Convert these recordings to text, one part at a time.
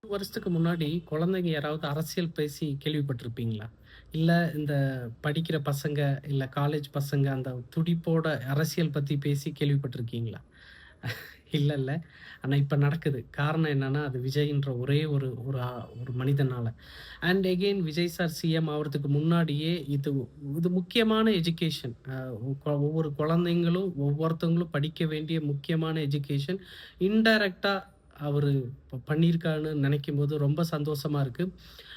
1 வருஷத்துக்கு முன்னாடி குழந்தைங்க யாராவது அரசியல் பேசி கேள்விப்பட்டிருப்பீங்களா? இல்ல இந்த படிக்கிற பசங்க, இல்ல காலேஜ் பசங்க அந்த துடிப்போட அரசியல் பத்தி பேசி கேள்விப்பட்டிருக்கீங்களா? இல்லல்ல. ஆனா இப்ப நடக்குது. காரணம் என்னன்னா, அது விஜய்ன்ற ஒரே ஒரு ஒரு ஒரு மனிதனால. And again Vijay sir CM ஆவறதுக்கு முன்னாடியே இது இது முக்கியமான எஜுகேஷன். ஒவ்வொரு குழந்தைங்களும், ஒவ்வொருத்தவங்களும் படிக்க வேண்டிய முக்கியமான எஜுகேஷன். இன்டைரக்ட்டா அவரு பண்ணியிருக்காருன்னு நெனைக்கும்போது ரொம்ப சந்தோஷமா இருக்கு.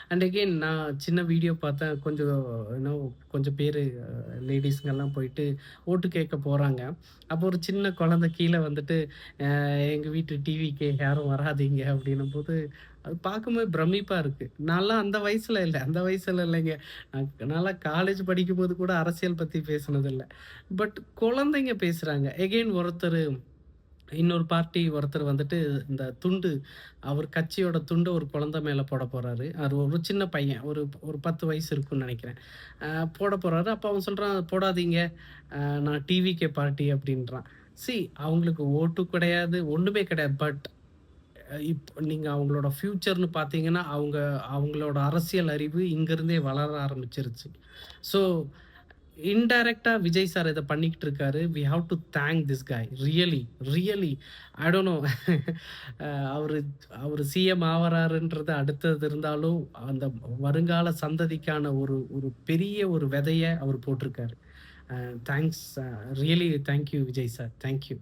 அண்ட் அகெயின் நான் சின்ன வீடியோ பார்த்தேன். கொஞ்சம் கொஞ்சம் பேரு லேடீஸ்ங்கலாம் போயிட்டு ஓட்டு கேட்க போறாங்க. அப்போ ஒரு சின்ன குழந்தை கீழ வந்துட்டு, எங்க வீட்டு டிவிக்கு யாரும் வராதீங்க" அப்படின்னும்போது, அது பார்க்கும்போது பிரமிப்பா இருக்கு. நான்லாம் அந்த வயசுல இல்ல. அந்த வயசுல இல்லைங்க. நான்லாம் காலேஜ் படிக்கும்போது கூட அரசியல் பத்தி பேசுனதில்ல. பட் குழந்தைங்க பேசுறாங்க. அகெயின் இன்னொரு பார்ட்டி ஒருத்தர் வந்துட்டு இந்த துண்டு, அவர் கட்சியோட துண்ட ஒரு குழந்தை மேல போடப் போறாரு. அது ஒரு சின்ன பையன். ஒரு ஒரு 10 வயசு இருக்கும்னு நெனைக்கிறேன். போடப் போறாரு. அப்ப அவன் சொல்றான், "போடாதீங்க. நான் டிவிகே பார்ட்டி" அப்படின்றான். அவங்களுக்கு ஓட்டு கிடையாது, ஒண்ணுமே கிடையாது. பட் நீங்க அவங்களோட ஃபியூச்சர்ன்னு பார்த்தீங்கன்னா, அவங்களோட அரசியல் அறிவு இங்கிருந்தே வளர ஆரம்பிச்சிருச்சு. ஸோ இன்டைரக்ட்டா விஜய் சார் இத பண்ணிக்கிட்டு இருக்காரு. We have to thank this guy. Really, really. I don't know. அ அவரு அவரு சிஎம் ஆவறாருன்றது அடுத்தது இருந்தாலும், அந்த வருங்கால சந்ததிக்கான ஒரு ஒரு பெரிய ஒரு விதைய அவரு போட்டிருக்காரு. Thanks really thank you Vijay sir. Thank you.